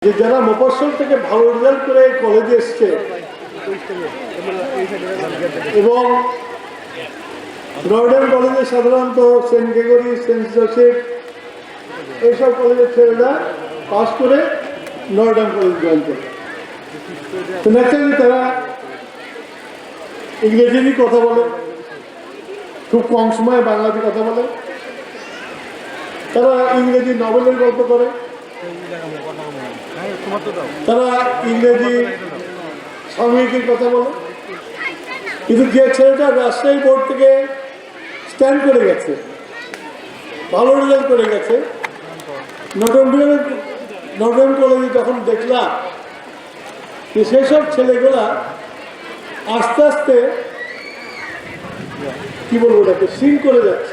যে যারা মফস্বল থেকে ভালো রেজাল্ট করে কলেজে এসছে এবং নর্ডার্ন কলেজে সাধারণত সেন্ট গ্রেগরি, সেন্ট জোসেফ এইসব কলেজের ছেলেরা পাস করে নর্ডার্ন কলেজ জয়েন করে। তো ন্যাচারালি তারা ইংরেজি কথা বলে, খুব কম সময়ে বাংলাতে কথা বলে, তারা ইংরেজি নভেলের গল্প করে, তারা ইংরেজি সাময়িকীর কথা বলে। কিন্তু যে ছেলেটা রাজশাহী বোর্ড থেকে স্ট্যান্ড করে গেছে, ভালো রেজাল্ট করে গেছে, নর্ডার্ন কলেজে যখন দেখলাম যে সেসব ছেলেগুলা আস্তে আস্তে কি বলবো ওটাকে সিং করে যাচ্ছে,